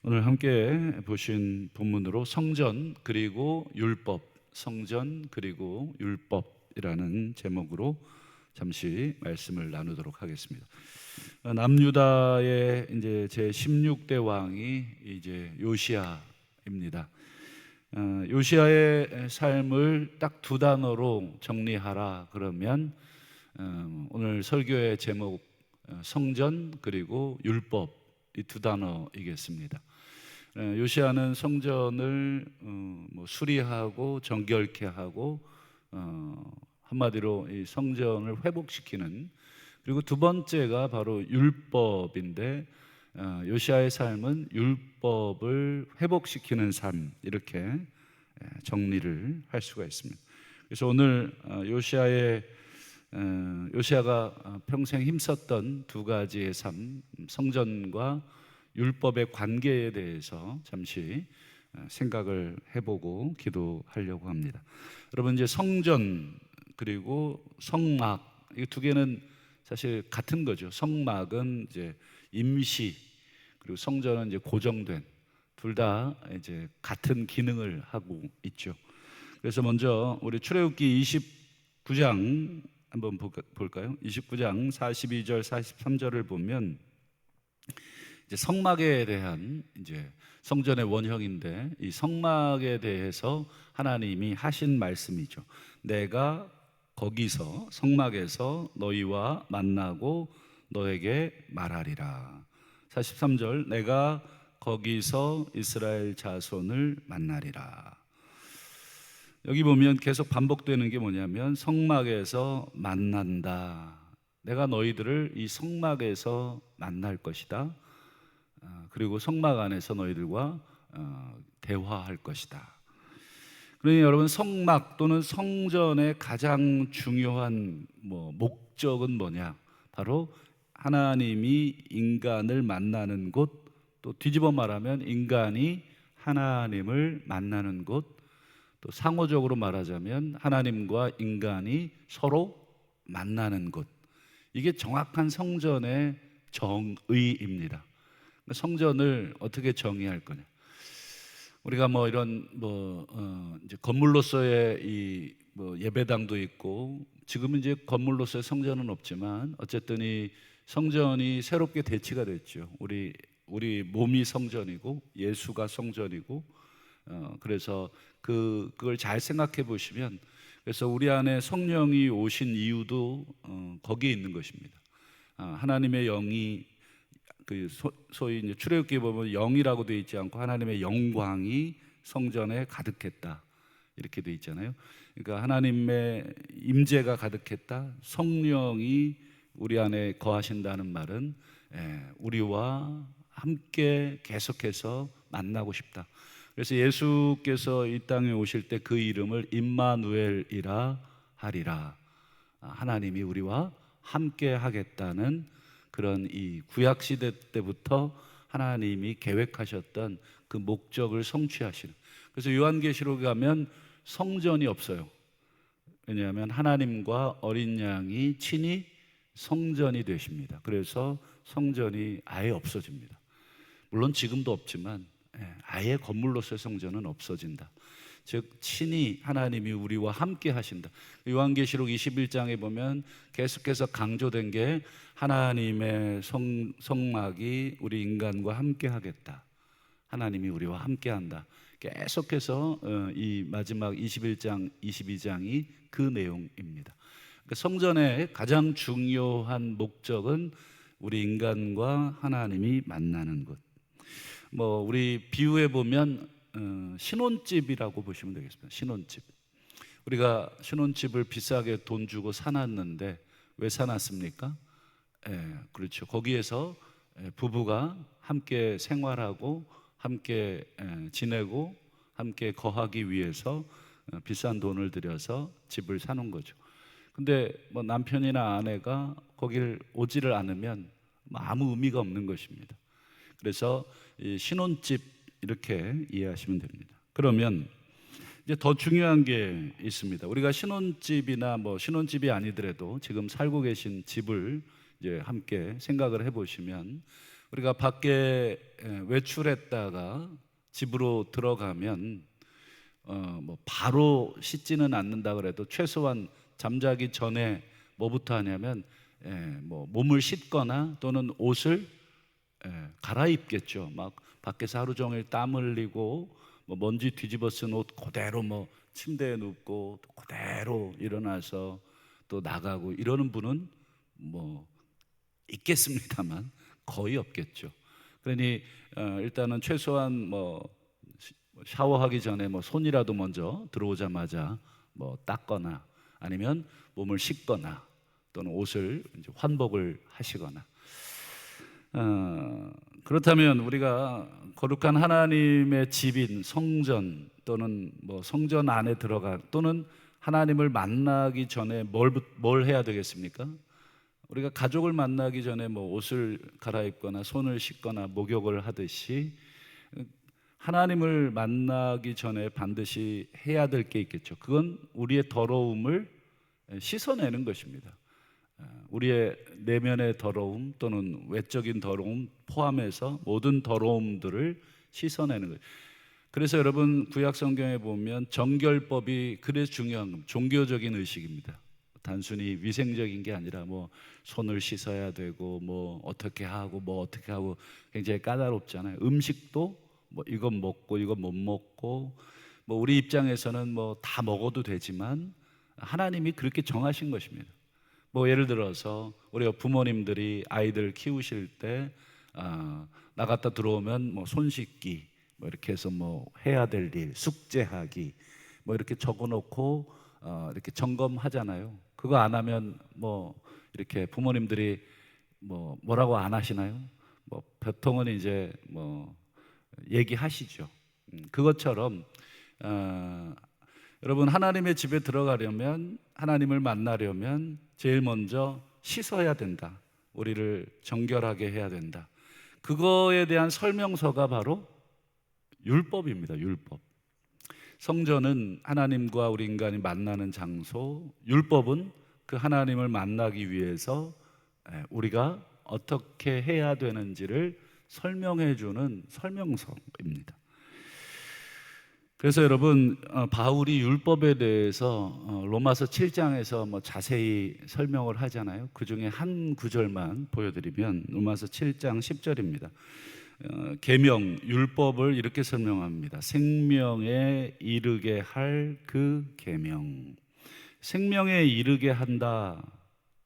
오늘 함께 보신 본문으로 성전 그리고 율법, 성전 그리고 율법이라는 제목으로 잠시 말씀을 나누도록 하겠습니다. 남유다의 이제 제 16대 왕이 이제 요시야입니다. 요시야의 삶을 딱 두 단어로 정리하라 그러면 오늘 설교의 제목 성전 그리고 율법 이 두 단어이겠습니다. 요시야는 성전을 수리하고 정결케 하고 한마디로 이 성전을 회복시키는, 그리고 두 번째가 바로 율법인데 요시야의 삶은 율법을 회복시키는 삶, 이렇게 정리를 할 수가 있습니다. 그래서 오늘 요시야가 평생 힘썼던 두 가지의 삶, 성전과 율법의 관계에 대해서 잠시 생각을 해보고 기도하려고 합니다. 여러분, 이제 성전 그리고 성막, 이 두 개는 사실 같은 거죠. 성막은 이제 임시, 그리고 성전은 이제 고정된, 둘 다 이제 같은 기능을 하고 있죠. 그래서 먼저 우리 출애굽기 29장 한번 볼까요? 29장 42절 43절을 보면 이제 성막에 대한, 이제 성전의 원형인데 이 성막에 대해서 하나님이 하신 말씀이죠. 내가 거기서 성막에서 너희와 만나고 너에게 말하리라. 43절 내가 거기서 이스라엘 자손을 만나리라. 여기 보면 계속 반복되는 게 뭐냐면 성막에서 만난다. 내가 너희들을 이 성막에서 만날 것이다. 그리고 성막 안에서 너희들과 대화할 것이다. 그러니 여러분, 성막 또는 성전의 가장 중요한 목적은 뭐냐? 바로 하나님이 인간을 만나는 곳, 또 뒤집어 말하면 인간이 하나님을 만나는 곳, 또 상호적으로 말하자면 하나님과 인간이 서로 만나는 곳. 이게 정확한 성전의 정의입니다. 성전을 어떻게 정의할 거냐? 우리가 이런 이제 건물로서의 이 예배당도 있고, 지금은 이제 건물로서의 성전은 없지만 어쨌든 이 성전이 새롭게 대치가 됐죠. 우리 몸이 성전이고 예수가 성전이고, 그래서 그걸 잘 생각해 보시면, 그래서 우리 안에 성령이 오신 이유도 거기에 있는 것입니다. 하나님의 영이 소위 이제 출애굽기에 보면 영이라고 되어 있지 않고 하나님의 영광이 성전에 가득했다, 이렇게 되어 있잖아요. 그러니까 하나님의 임재가 가득했다, 성령이 우리 안에 거하신다는 말은 우리와 함께 계속해서 만나고 싶다. 그래서 예수께서 이 땅에 오실 때 그 이름을 임마누엘이라 하리라. 하나님이 우리와 함께 하겠다는 그런 이 구약 시대 때부터 하나님이 계획하셨던 그 목적을 성취하시는. 그래서 요한계시록에 가면 성전이 없어요. 왜냐하면 하나님과 어린 양이 친히 성전이 되십니다. 그래서 성전이 아예 없어집니다. 물론 지금도 없지만 아예 건물로서의 성전은 없어진다. 즉 친히 하나님이 우리와 함께 하신다. 요한계시록 21장에 보면 계속해서 강조된 게 하나님의 성막이 우리 인간과 함께 하겠다. 하나님이 우리와 함께 한다. 계속해서 이 마지막 21장, 22장이 그 내용입니다. 그러니까 성전의 가장 중요한 목적은 우리 인간과 하나님이 만나는 것. 우리 비유해 보면 신혼집이라고 보시면 되겠습니다. 신혼집. 우리가 신혼집을 비싸게 돈 주고 사놨는데 왜 사놨습니까? 그렇죠. 거기에서 부부가 함께 생활하고 함께 지내고 함께 거하기 위해서 비싼 돈을 들여서 집을 사는 거죠. 근데 남편이나 아내가 거기를 오지를 않으면 아무 의미가 없는 것입니다. 그래서 이 신혼집 이렇게 이해하시면 됩니다. 그러면 이제 더 중요한 게 있습니다. 우리가 신혼집이나 신혼집이 아니더라도 지금 살고 계신 집을 이제 함께 생각을 해보시면 우리가 밖에 외출했다가 집으로 들어가면 뭐 바로 씻지는 않는다 그래도 최소한 잠자기 전에 뭐부터 하냐면 뭐 몸을 씻거나 또는 옷을 갈아입겠죠. 막 밖에서 하루 종일 땀 흘리고 뭐 먼지 뒤집어 쓴 옷 그대로 뭐 침대에 눕고 또 그대로 일어나서 또 나가고 이러는 분은 뭐 있겠습니다만 거의 없겠죠. 그러니 일단은 최소한 뭐 샤워하기 전에 뭐 손이라도 먼저 들어오자마자 뭐 닦거나 아니면 몸을 씻거나 또는 옷을 이제 환복을 하시거나 그렇다면 우리가 거룩한 하나님의 집인 성전 또는 뭐 성전 안에 들어가 또는 하나님을 만나기 전에 뭘 해야 되겠습니까? 우리가 가족을 만나기 전에 뭐 옷을 갈아입거나 손을 씻거나 목욕을 하듯이 하나님을 만나기 전에 반드시 해야 될 게 있겠죠. 그건 우리의 더러움을 씻어내는 것입니다. 우리의 내면의 더러움 또는 외적인 더러움 포함해서 모든 더러움들을 씻어내는 거예요. 그래서 여러분 구약 성경에 보면 정결법이 그래서 중요한 겁니다. 종교적인 의식입니다. 단순히 위생적인 게 아니라 뭐 손을 씻어야 되고 뭐 어떻게 하고 굉장히 까다롭잖아요. 음식도 뭐 이건 먹고 이건 못 먹고 뭐 우리 입장에서는 뭐 다 먹어도 되지만 하나님이 그렇게 정하신 것입니다. 뭐 예를 들어서 우리 부모님들이 아이들 키우실 때 나갔다 들어오면 뭐 손 씻기 뭐 이렇게 해서 뭐 해야 될 일 숙제하기 뭐 이렇게 적어놓고 이렇게 점검하잖아요. 그거 안 하면 뭐 이렇게 부모님들이 뭐라고 안 하시나요? 뭐 보통은 이제 뭐 얘기하시죠. 그것처럼 여러분 하나님의 집에 들어가려면 하나님을 만나려면 제일 먼저 씻어야 된다. 우리를 정결하게 해야 된다. 그거에 대한 설명서가 바로 율법입니다. 율법. 성전은 하나님과 우리 인간이 만나는 장소, 율법은 그 하나님을 만나기 위해서 우리가 어떻게 해야 되는지를 설명해 주는 설명서입니다. 그래서 여러분 바울이 율법에 대해서 로마서 7장에서 뭐 자세히 설명을 하잖아요. 그 중에 한 구절만 보여드리면 로마서 7장 10절입니다. 계명 율법을 이렇게 설명합니다. 생명에 이르게 할 그 계명. 생명에 이르게 한다.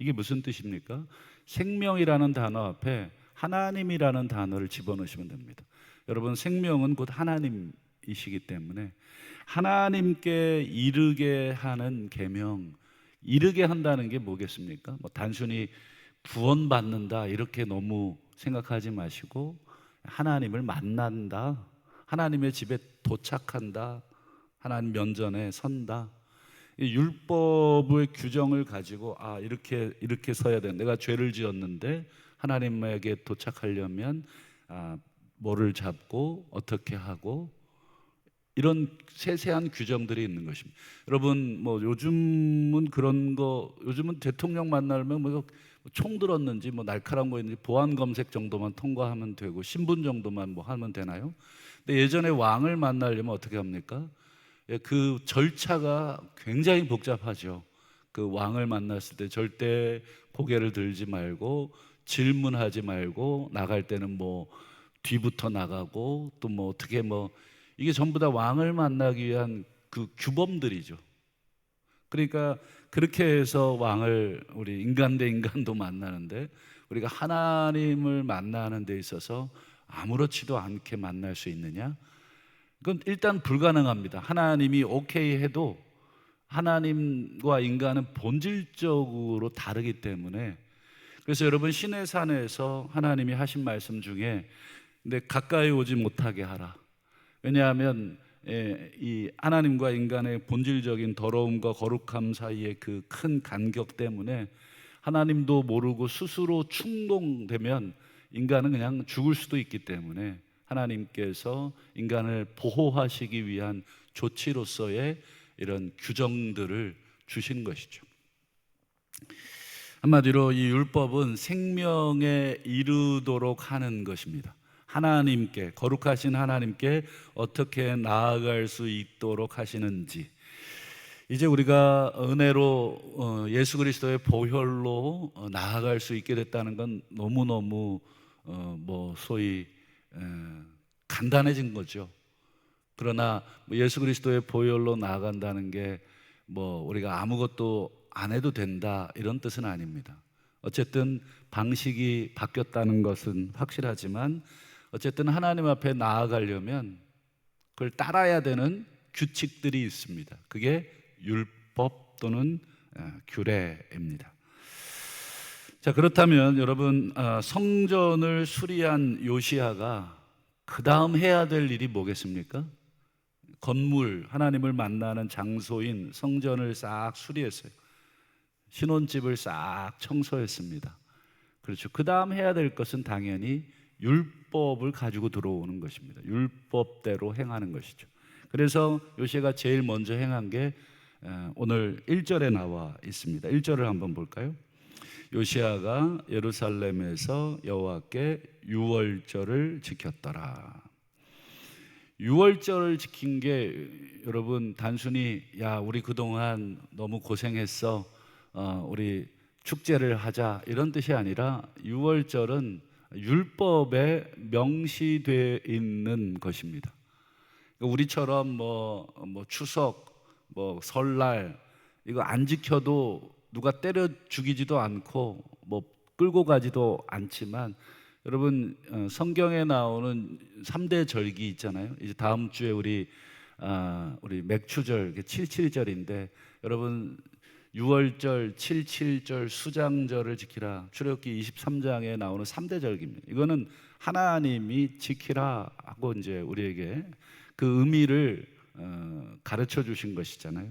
이게 무슨 뜻입니까? 생명이라는 단어 앞에 하나님이라는 단어를 집어넣으시면 됩니다. 여러분 생명은 곧 하나님이시기 때문에 하나님께 이르게 하는 계명, 이르게 한다는 게 뭐겠습니까? 뭐 단순히 구원받는다 이렇게 너무 생각하지 마시고 하나님을 만난다, 하나님의 집에 도착한다, 하나님 면전에 선다. 이 율법의 규정을 가지고 이렇게 서야 돼. 내가 죄를 지었는데 하나님에게 도착하려면 뭐를 잡고 어떻게 하고 이런 세세한 규정들이 있는 것입니다. 여러분 뭐 요즘은 요즘은 대통령 만나면 뭐 총 들었는지 뭐 날카로운 거 있는지 보안 검색 정도만 통과하면 되고 신분 정도만 뭐 하면 되나요? 근데 예전에 왕을 만나려면 어떻게 합니까? 그 절차가 굉장히 복잡하죠. 그 왕을 만났을 때 절대 고개를 들지 말고 질문하지 말고 나갈 때는 뭐 뒤부터 나가고 또 뭐 어떻게 뭐 이게 전부 다 왕을 만나기 위한 그 규범들이죠. 그러니까 그렇게 해서 왕을 우리 인간 대 인간도 만나는데 우리가 하나님을 만나는 데 있어서 아무렇지도 않게 만날 수 있느냐? 그건 일단 불가능합니다. 하나님이 오케이 해도 하나님과 인간은 본질적으로 다르기 때문에 그래서 여러분 신의 산에서 하나님이 하신 말씀 중에 근데 가까이 오지 못하게 하라. 왜냐하면 이 하나님과 인간의 본질적인 더러움과 거룩함 사이의 그 큰 간격 때문에 하나님도 모르고 스스로 충동되면 인간은 그냥 죽을 수도 있기 때문에 하나님께서 인간을 보호하시기 위한 조치로서의 이런 규정들을 주신 것이죠. 한마디로 이 율법은 생명에 이르도록 하는 것입니다. 하나님께, 거룩하신 하나님께 어떻게 나아갈 수 있도록 하시는지, 이제 우리가 은혜로 예수 그리스도의 보혈로 나아갈 수 있게 됐다는 건 너무너무 소위 간단해진 거죠. 그러나 예수 그리스도의 보혈로 나아간다는 게 우리가 아무것도 안 해도 된다 이런 뜻은 아닙니다. 어쨌든 방식이 바뀌었다는 것은 확실하지만, 어쨌든 하나님 앞에 나아가려면 그걸 따라야 되는 규칙들이 있습니다. 그게 율법 또는 규례입니다. 자, 그렇다면 여러분, 성전을 수리한 요시야가 그 다음 해야 될 일이 뭐겠습니까? 건물, 하나님을 만나는 장소인 성전을 싹 수리했어요. 신혼집을 싹 청소했습니다. 그렇죠. 그 다음 해야 될 것은 당연히 율법을 가지고 들어오는 것입니다. 율법대로 행하는 것이죠. 그래서 요시야가 제일 먼저 행한 게 오늘 1절에 나와 있습니다. 1절을 한번 볼까요? 요시야가 예루살렘에서 여호와께 유월절을 지켰더라. 유월절을 지킨 게 여러분 단순히 야 우리 그동안 너무 고생했어, 우리 축제를 하자 이런 뜻이 아니라, 유월절은 율법에 명시되어 있는 것입니다. 우리처럼 추석, 설날 이거 안 지켜도 누가 때려 죽이지도 않고 끌고 가지도 않지만, 여러분 성경에 나오는 3대 절기 있잖아요. 이제 다음 주에 우리 맥추절 77절인데, 여러분 6월절, 77절, 수장절을 지키라. 출애굽기 23장에 나오는 3대 절기입니다. 이거는 하나님이 지키라 하고 이제 우리에게 그 의미를 가르쳐 주신 것이잖아요.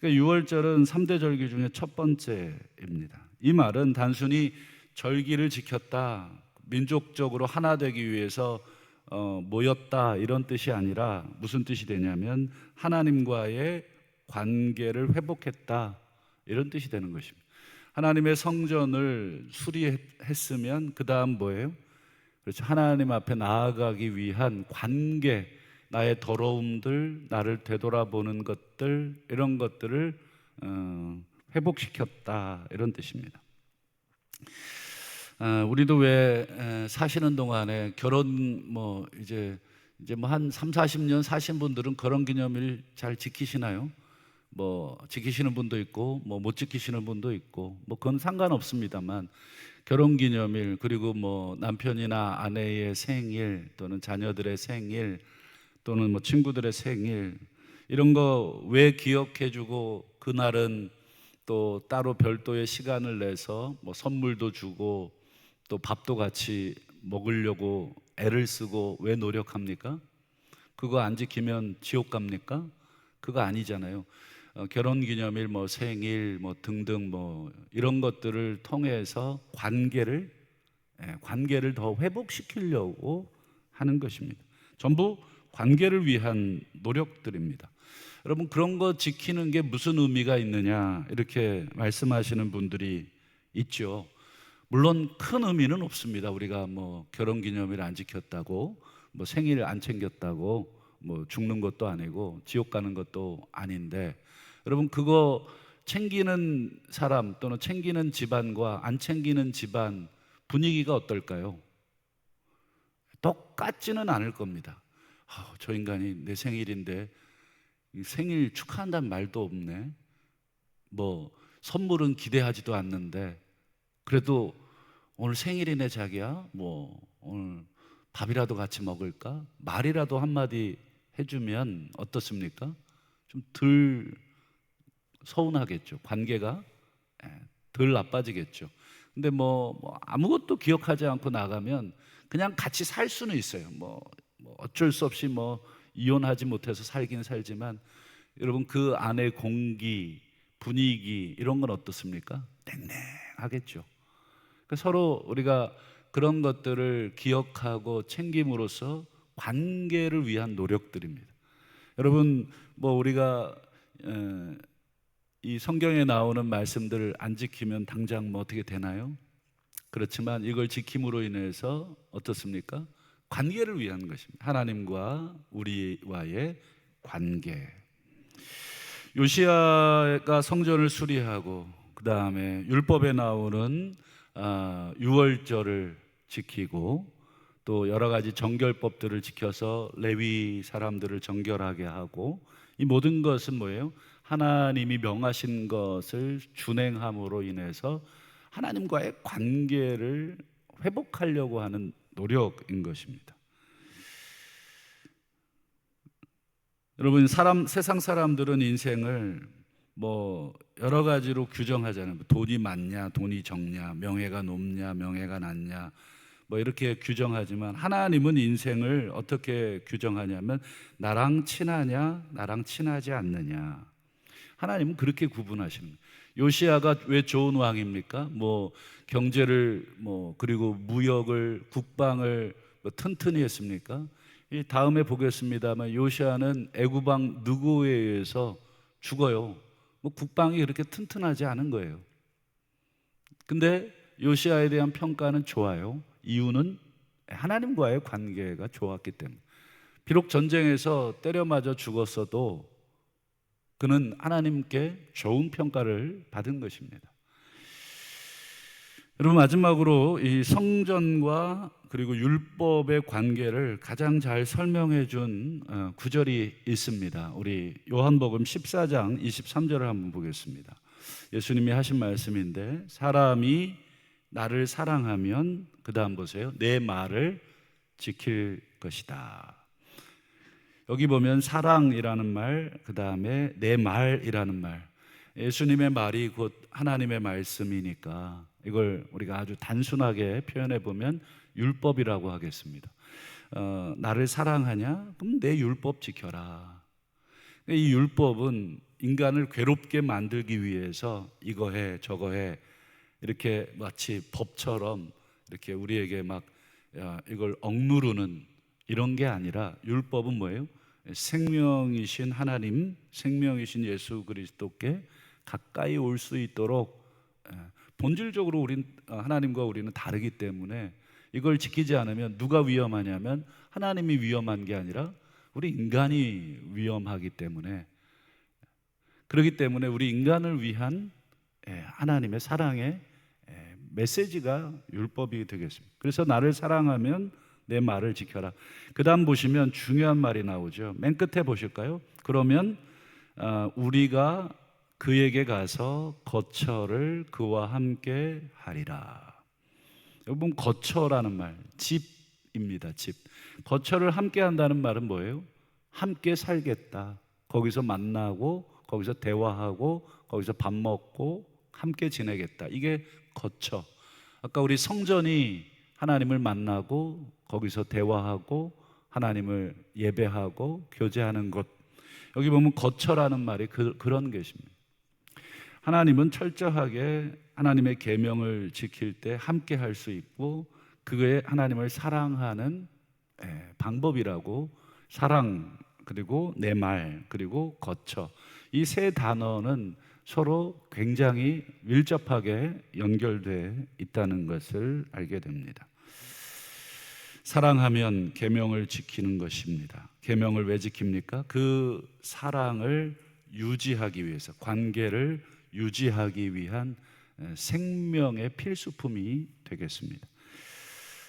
그러니까 6월절은 3대 절기 중에 첫 번째입니다. 이 말은 단순히 절기를 지켰다, 민족적으로 하나 되기 위해서 모였다 이런 뜻이 아니라, 무슨 뜻이 되냐면 하나님과의 관계를 회복했다 이런 뜻이 되는 것입니다. 하나님의 성전을 수리했으면 그 다음 뭐예요? 그렇죠. 하나님 앞에 나아가기 위한 관계, 나의 더러움들, 나를 되돌아보는 것들, 이런 것들을 회복시켰다 이런 뜻입니다. 우리도 왜 사시는 동안에 결혼 이제 한 3, 40년 사신 분들은 결혼기념일 잘 지키시나요? 지키시는 분도 있고 못 지키시는 분도 있고 그건 상관없습니다만, 결혼기념일, 그리고 남편이나 아내의 생일 또는 자녀들의 생일 또는 친구들의 생일, 이런 거 왜 기억해주고 그날은 또 따로 별도의 시간을 내서 선물도 주고 또 밥도 같이 먹으려고 애를 쓰고 왜 노력합니까? 그거 안 지키면 지옥 갑니까? 그거 아니잖아요. 결혼기념일, 생일, 등등 이런 것들을 통해서 관계를 더 회복시키려고 하는 것입니다. 전부 관계를 위한 노력들입니다. 여러분, 그런 거 지키는 게 무슨 의미가 있느냐 이렇게 말씀하시는 분들이 있죠. 물론 큰 의미는 없습니다. 우리가 결혼기념일 안 지켰다고 생일 안 챙겼다고 죽는 것도 아니고 지옥 가는 것도 아닌데, 여러분 그거 챙기는 사람 또는 챙기는 집안과 안 챙기는 집안 분위기가 어떨까요? 똑같지는 않을 겁니다. 저 인간이 내 생일인데 생일 축하한다는 말도 없네, 선물은 기대하지도 않는데 그래도 오늘 생일이네 자기야, 오늘 밥이라도 같이 먹을까? 말이라도 한마디 해주면 어떻습니까? 좀 덜 서운하겠죠. 관계가 덜 나빠지겠죠. 근데 아무것도 기억하지 않고 나가면 그냥 같이 살 수는 있어요. 어쩔 수 없이 이혼하지 못해서 살긴 살지만, 여러분 그 안의 공기, 분위기 이런 건 어떻습니까? 냉랭하겠죠. 그러니까 서로 우리가 그런 것들을 기억하고 챙김으로써 관계를 위한 노력들입니다. 여러분 우리가 이 성경에 나오는 말씀들을 안 지키면 당장 뭐 어떻게 되나요? 그렇지만 이걸 지킴으로 인해서 어떻습니까? 관계를 위한 것입니다. 하나님과 우리와의 관계. 요시야가 성전을 수리하고 그 다음에 율법에 나오는 유월절을 지키고 또 여러 가지 정결법들을 지켜서 레위 사람들을 정결하게 하고, 이 모든 것은 뭐예요? 하나님이 명하신 것을 준행함으로 인해서 하나님과의 관계를 회복하려고 하는 노력인 것입니다. 여러분, 세상 사람들은 인생을 뭐 여러 가지로 규정하잖아요. 돈이 많냐, 돈이 적냐, 명예가 높냐, 명예가 낮냐, 뭐 이렇게 규정하지만 하나님은 인생을 어떻게 규정하냐면 나랑 친하냐, 나랑 친하지 않느냐. 하나님은 그렇게 구분하십니다. 요시야가 왜 좋은 왕입니까? 뭐 경제를 그리고 무역을 국방을 튼튼히 했습니까? 이 다음에 보겠습니다만 요시야는 애굽 왕 느고에 의해서 죽어요. 뭐 국방이 그렇게 튼튼하지 않은 거예요. 근데 요시야에 대한 평가는 좋아요. 이유는 하나님과의 관계가 좋았기 때문에. 비록 전쟁에서 때려 맞아 죽었어도 그는 하나님께 좋은 평가를 받은 것입니다. 여러분, 마지막으로 이 성전과 그리고 율법의 관계를 가장 잘 설명해 준 구절이 있습니다. 우리 요한복음 14장 23절을 한번 보겠습니다. 예수님이 하신 말씀인데, 사람이 나를 사랑하면, 그 다음 보세요, 내 말을 지킬 것이다. 여기 보면 사랑이라는 말, 그 다음에 내 말이라는 말, 예수님의 말이 곧 하나님의 말씀이니까 이걸 우리가 아주 단순하게 표현해 보면 율법이라고 하겠습니다. 나를 사랑하냐? 그럼 내 율법 지켜라. 이 율법은 인간을 괴롭게 만들기 위해서 이거 해 저거 해 이렇게 마치 법처럼 이렇게 우리에게 막 이걸 억누르는 이런 게 아니라, 율법은 뭐예요? 생명이신 하나님, 생명이신 예수 그리스도께 가까이 올 수 있도록, 본질적으로 하나님과 우리는 다르기 때문에 이걸 지키지 않으면 누가 위험하냐면 하나님이 위험한 게 아니라 우리 인간이 위험하기 때문에, 그렇기 때문에 우리 인간을 위한 하나님의 사랑의 메시지가 율법이 되겠습니다. 그래서 나를 사랑하면 내 말을 지켜라. 그 다음 보시면 중요한 말이 나오죠. 맨 끝에 보실까요? 그러면 우리가 그에게 가서 거처를 그와 함께 하리라. 여러분, 거처라는 말, 집입니다. 집. 거처를 함께 한다는 말은 뭐예요? 함께 살겠다. 거기서 만나고 거기서 대화하고 거기서 밥 먹고 함께 지내겠다. 이게 거처. 아까 우리 성전이 하나님을 만나고 거기서 대화하고 하나님을 예배하고 교제하는 곳, 여기 보면 거처라는 말이 그런 것입니다. 하나님은 철저하게 하나님의 계명을 지킬 때 함께 할 수 있고, 그게 하나님을 사랑하는 방법이라고. 사랑, 그리고 내 말, 그리고 거처, 이 세 단어는 서로 굉장히 밀접하게 연결되어 있다는 것을 알게 됩니다. 사랑하면 계명을 지키는 것입니다. 계명을 왜 지킵니까? 그 사랑을 유지하기 위해서, 관계를 유지하기 위한 생명의 필수품이 되겠습니다.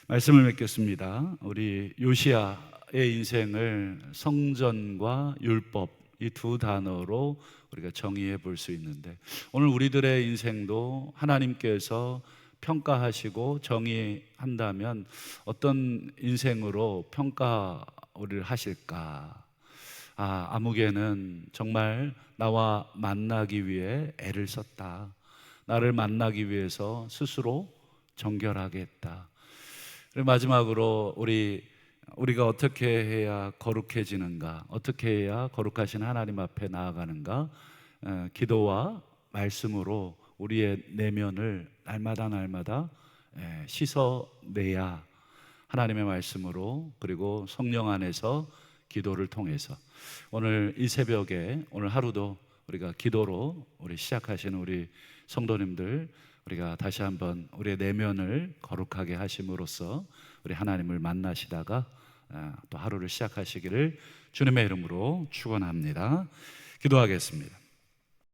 말씀을 맺겠습니다. 우리 요시야의 인생을 성전과 율법, 이 두 단어로 우리가 정의해 볼 수 있는데, 오늘 우리들의 인생도 하나님께서 평가하시고 정의한다면 어떤 인생으로 평가를 하실까? 아무개는 정말 나와 만나기 위해 애를 썼다. 나를 만나기 위해서 스스로 정결하게 했다. 그리고 마지막으로 우리가 어떻게 해야 거룩해지는가, 어떻게 해야 거룩하신 하나님 앞에 나아가는가, 기도와 말씀으로 우리의 내면을 날마다 씻어내야, 하나님의 말씀으로 그리고 성령 안에서 기도를 통해서 오늘 이 새벽에, 오늘 하루도 우리가 기도로 우리 시작하시는 우리 성도님들, 우리가 다시 한번 우리의 내면을 거룩하게 하심으로써 우리 하나님을 만나시다가 또 하루를 시작하시기를 주님의 이름으로 축원합니다. 기도하겠습니다.